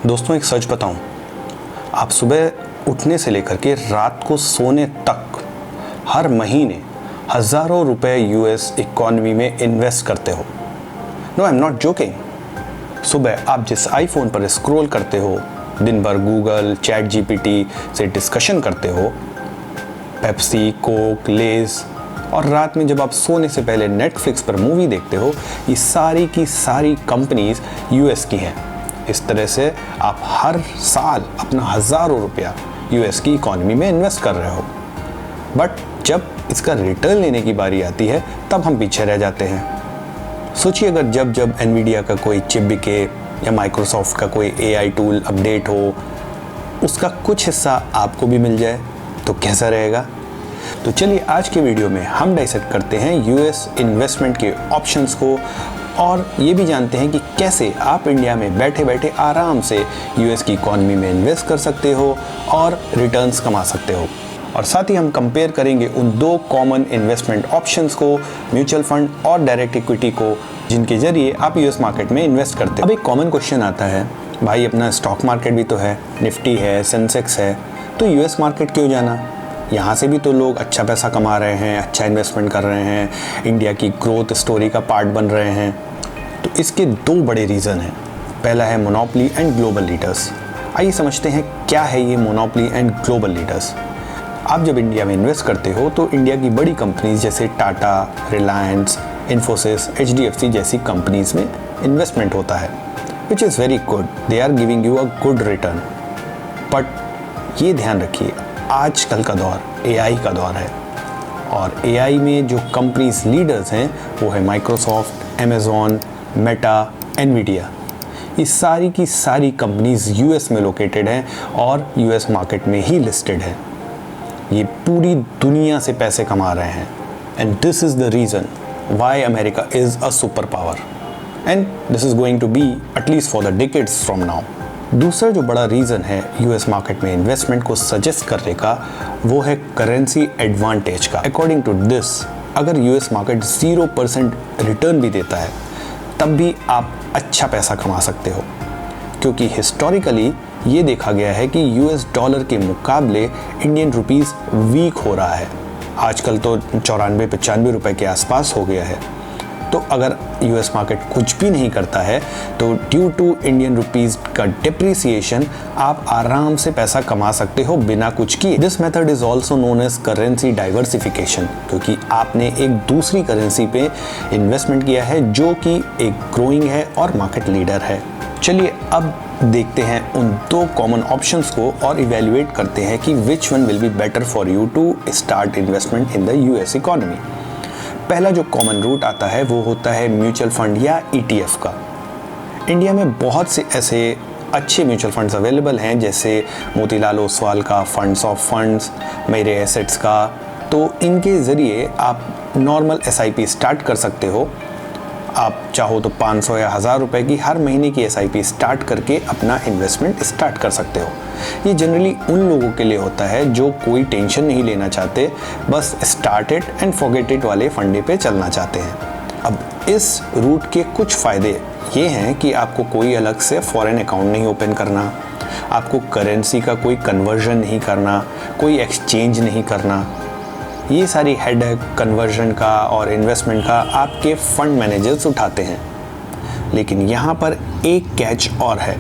दोस्तों, एक सच बताऊं, आप सुबह उठने से लेकर के रात को सोने तक हर महीने हज़ारों रुपए यूएस इकॉनमी में इन्वेस्ट करते हो। No, I am not joking. सुबह आप जिस आईफोन पर स्क्रॉल करते हो, दिन भर गूगल, चैट जीपीटी से डिस्कशन करते हो, पेप्सी, कोक, लेज, और रात में जब आप सोने से पहले नेटफ्लिक्स पर मूवी देखते हो, ये सारी की सारी कंपनीज यूएस की हैं। इस तरह से आप हर साल अपना हज़ारों रुपया यूएस की इकॉनमी में इन्वेस्ट कर रहे हो। बट जब इसका रिटर्न लेने की बारी आती है तब हम पीछे रह जाते हैं। सोचिए, अगर जब एनवीडिया का कोई चिप बिके या माइक्रोसॉफ्ट का कोई एआई टूल अपडेट हो, उसका कुछ हिस्सा आपको भी मिल जाए तो कैसा रहेगा। तो चलिए आज के वीडियो में हम डाइसेक्ट करते हैं यूएस इन्वेस्टमेंट के ऑप्शंस को, और ये भी जानते हैं कि कैसे आप इंडिया में बैठे बैठे आराम से यूएस की इकॉनमी में इन्वेस्ट कर सकते हो और रिटर्न्स कमा सकते हो। और साथ ही हम कंपेयर करेंगे उन दो कॉमन इन्वेस्टमेंट ऑप्शंस को, म्यूचुअल फंड और डायरेक्ट इक्विटी को, जिनके जरिए आप यूएस मार्केट में इन्वेस्ट करते हो। अब एक कॉमन क्वेश्चन आता है, भाई अपना स्टॉक मार्केट भी तो है, निफ्टी है, सेंसेक्स है, तो यूएस मार्केट क्यों जाना? यहाँ से भी तो लोग अच्छा पैसा कमा रहे हैं, अच्छा इन्वेस्टमेंट कर रहे हैं, इंडिया की ग्रोथ स्टोरी का पार्ट बन रहे हैं। तो इसके दो बड़े रीज़न हैं। पहला है मोनोपोली एंड ग्लोबल लीडर्स। आइए समझते हैं क्या है ये मोनोपोली एंड ग्लोबल लीडर्स। आप जब इंडिया में इन्वेस्ट करते हो तो इंडिया की बड़ी कंपनीज जैसे टाटा, रिलायंस, इन्फोसिस, एचडीएफसी जैसी कंपनीज में इन्वेस्टमेंट होता है, which is very good. They are giving you a good return. But ये ध्यान रखिए, आजकल का दौर एआई का दौर है, और एआई में जो कंपनीज लीडर्स हैं वो है माइक्रोसॉफ्ट, अमेज़ॉन, मेटा, एनवीडिया। ये सारी की सारी कंपनीज यूएस में लोकेटेड हैं और यूएस मार्केट में ही लिस्टेड है। ये पूरी दुनिया से पैसे कमा रहे हैं, and this is the reason why America is a super power, and this is going to be at least for the decades from now. दूसरा जो बड़ा रीज़न है यूएस मार्केट में इन्वेस्टमेंट को सजेस्ट करने का, वो है करेंसी एडवांटेज का। अकॉर्डिंग टू दिस, अगर यूएस मार्केट 0% रिटर्न भी देता है तब भी आप अच्छा पैसा कमा सकते हो, क्योंकि हिस्टोरिकली ये देखा गया है कि यूएस डॉलर के मुकाबले इंडियन रुपीस वीक हो रहा है। आजकल तो 94-95 रुपए के आसपास हो गया है। तो अगर यूएस मार्केट कुछ भी नहीं करता है तो ड्यू टू इंडियन रुपीस का डिप्रिसिएशन आप आराम से पैसा कमा सकते हो बिना कुछ किए। This method is also known as currency diversification, क्योंकि आपने एक दूसरी करेंसी पे इन्वेस्टमेंट किया है जो कि एक ग्रोइंग है और मार्केट लीडर है। चलिए अब देखते हैं उन दो कॉमन ऑप्शंस को और इवेल्युएट करते हैं कि which one will be better for you to start investment in the US economy. पहला जो कॉमन रूट आता है वो होता है म्यूचुअल फंड या ईटीएफ का। इंडिया में बहुत से ऐसे अच्छे म्यूचुअल फंड्स अवेलेबल हैं, जैसे मोतीलाल ओसवाल का फंड्स ऑफ फंड्स, मेरे एसेट्स का। तो इनके ज़रिए आप नॉर्मल एसआईपी स्टार्ट कर सकते हो। आप चाहो तो 500 या 1000 रुपए की हर महीने की एसआईपी स्टार्ट करके अपना इन्वेस्टमेंट स्टार्ट कर सकते हो। ये जनरली उन लोगों के लिए होता है जो कोई टेंशन नहीं लेना चाहते, बस start it and forget it वाले फंडे पे चलना चाहते हैं। अब इस रूट के कुछ फ़ायदे ये हैं कि आपको कोई अलग से फॉरेन अकाउंट नहीं ओपन करना, आपको करेंसी का कोई कन्वर्जन नहीं करना, कोई एक्सचेंज नहीं करना। ये सारी हेडेक कन्वर्जन का और इन्वेस्टमेंट का आपके फंड मैनेजर्स उठाते हैं। लेकिन यहाँ पर एक कैच और है।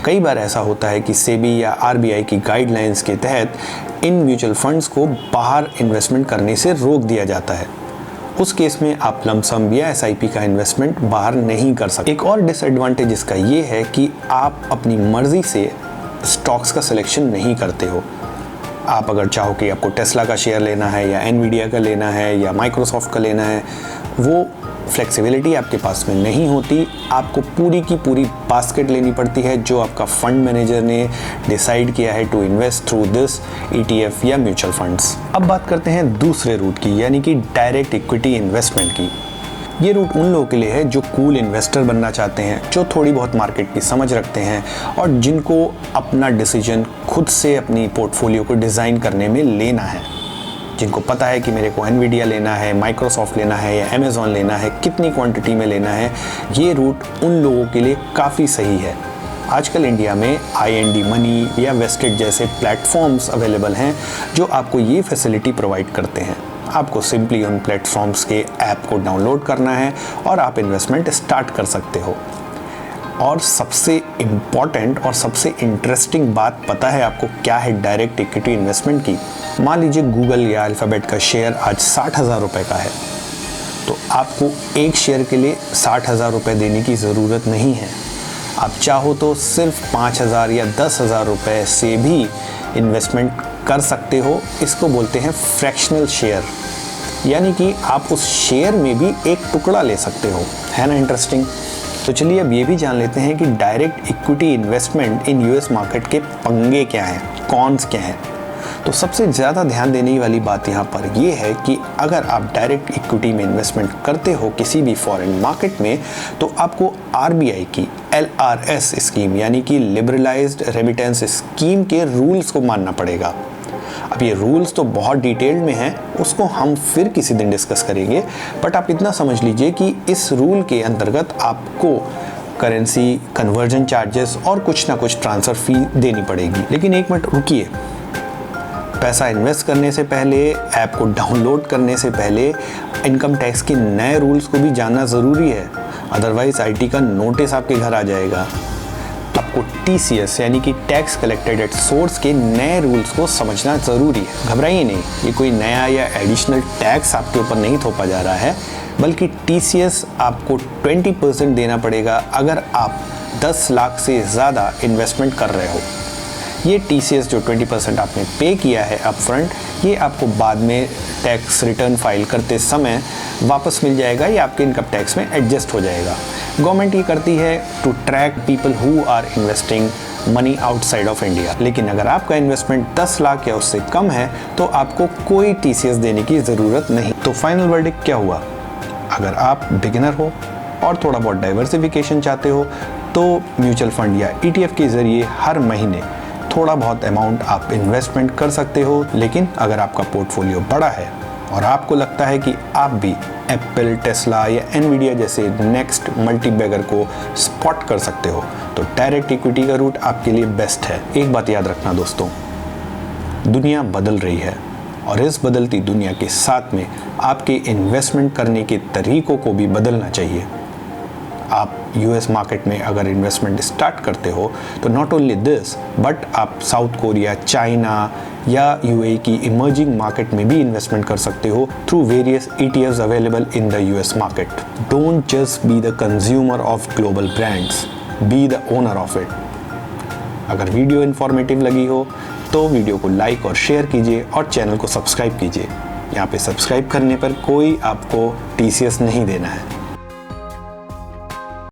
कई बार ऐसा होता है कि सेबी या आरबीआई की गाइडलाइंस के तहत इन म्यूचुअल फंड्स को बाहर इन्वेस्टमेंट करने से रोक दिया जाता है। उस केस में आप लमसम या एसआईपी का इन्वेस्टमेंट बाहर नहीं कर सकते। एक और डिसएडवांटेज इसका ये है कि आप अपनी मर्जी से स्टॉक्स का सिलेक्शन नहीं करते हो। आप अगर चाहो कि आपको टेस्ला का शेयर लेना है या एनवीडिया का लेना है या माइक्रोसॉफ्ट का लेना है, वो फ्लेक्सिबिलिटी आपके पास में नहीं होती। आपको पूरी की पूरी बास्केट लेनी पड़ती है जो आपका फंड मैनेजर ने डिसाइड किया है to invest through this ETF या म्यूचुअल फंड्स। अब बात करते हैं दूसरे रूट की, यानी कि डायरेक्ट इक्विटी इन्वेस्टमेंट की। ये रूट उन लोगों के लिए है जो कूल इन्वेस्टर बनना चाहते हैं, जो थोड़ी बहुत मार्केट की समझ रखते हैं और जिनको अपना डिसीजन खुद से अपनी पोर्टफोलियो को डिज़ाइन करने में लेना है, जिनको पता है कि मेरे को एनवीडिया लेना है, माइक्रोसॉफ्ट लेना है या अमेज़ॉन लेना है, कितनी क्वांटिटी में लेना है। ये रूट उन लोगों के लिए काफ़ी सही है। आजकल इंडिया में IND मनी या वेस्टेड जैसे प्लेटफॉर्म्स अवेलेबल हैं जो आपको ये फैसिलिटी प्रोवाइड करते हैं। आपको सिंपली उन प्लेटफॉर्म्स के ऐप को डाउनलोड करना है और आप इन्वेस्टमेंट स्टार्ट कर सकते हो। और सबसे इम्पॉर्टेंट और सबसे इंटरेस्टिंग बात पता है आपको क्या है डायरेक्ट इक्विटी इन्वेस्टमेंट की? मान लीजिए गूगल या अल्फ़ाबेट का शेयर आज 60,000 रुपये का है, तो आपको एक शेयर के लिए 60,000 रुपये देने की ज़रूरत नहीं है। आप चाहो तो सिर्फ 5,000 या 10,000 रुपये से भी इन्वेस्टमेंट कर सकते हो। इसको बोलते हैं फ्रैक्शनल शेयर, यानी कि आप उस शेयर में भी एक टुकड़ा ले सकते हो। है ना इंटरेस्टिंग? तो चलिए अब ये भी जान लेते हैं कि डायरेक्ट इक्विटी इन्वेस्टमेंट इन US मार्केट के पंगे क्या हैं, कॉन्स क्या हैं। तो सबसे ज़्यादा ध्यान देने वाली बात यहाँ पर ये है कि अगर आप डायरेक्ट इक्विटी में इन्वेस्टमेंट करते हो किसी भी फॉरेन मार्केट में, तो आपको RBI की LRS स्कीम यानी कि लिबरलाइज्ड रेमिटेंस स्कीम के रूल्स को मानना पड़ेगा। अब ये रूल्स तो बहुत डिटेल्ड में हैं, उसको हम फिर किसी दिन डिस्कस करेंगे, बट आप इतना समझ लीजिए कि इस रूल के अंतर्गत आपको करेंसी कन्वर्जन चार्जेस और कुछ ना कुछ ट्रांसफ़र फी देनी पड़ेगी। लेकिन एक मिनट रुकिए, पैसा इन्वेस्ट करने से पहले, ऐप को डाउनलोड करने से पहले इनकम टैक्स के नए रूल्स को भी जानना ज़रूरी है, अदरवाइज़ IT का नोटिस आपके घर आ जाएगा। आपको TCS यानी कि टैक्स कलेक्टेड एट सोर्स के नए रूल्स को समझना ज़रूरी है। घबराइए नहीं, ये कोई नया या एडिशनल टैक्स आपके ऊपर नहीं थोपा जा रहा है, बल्कि TCS आपको 20% देना पड़ेगा अगर आप 10 लाख से ज़्यादा इन्वेस्टमेंट कर रहे हो। ये TCS जो 20% आपने पे किया है अपफ्रंट, ये आपको बाद में टैक्स रिटर्न फाइल करते समय वापस मिल जाएगा या आपके इनकम टैक्स में एडजस्ट हो जाएगा। गवर्नमेंट ये करती है to track people who are investing money outside of India. लेकिन अगर आपका इन्वेस्टमेंट 10 लाख या उससे कम है तो आपको कोई TCS देने की ज़रूरत नहीं। तो फाइनल वर्डिक्ट क्या हुआ? अगर आप बिगिनर हो और थोड़ा बहुत डाइवर्सिफिकेशन चाहते हो तो म्यूचुअल फंड या ETF के ज़रिए हर महीने थोड़ा बहुत अमाउंट आप इन्वेस्टमेंट कर सकते हो। लेकिन अगर आपका पोर्टफोलियो बड़ा है और आपको लगता है कि आप भी एप्पल, टेस्ला या एनवीडिया जैसे नेक्स्ट मल्टी बैगर को स्पॉट कर सकते हो, तो डायरेक्ट इक्विटी का रूट आपके लिए बेस्ट है। एक बात याद रखना दोस्तों, दुनिया बदल रही है और इस बदलती दुनिया के साथ में आपके इन्वेस्टमेंट करने के तरीकों को भी बदलना चाहिए। आप US मार्केट में अगर इन्वेस्टमेंट स्टार्ट करते हो तो नॉट ओनली दिस, बट आप साउथ कोरिया, चाइना या UAE की इमर्जिंग मार्केट में भी इन्वेस्टमेंट कर सकते हो through various ETFs available in the US market. Don't just be the consumer of global brands, be the owner of it. अगर video informative लगी हो तो वीडियो को लाइक और शेयर कीजिए और चैनल को सब्सक्राइब कीजिए। यहाँ पे सब्सक्राइब करने पर कोई आपको TCS नहीं देना है।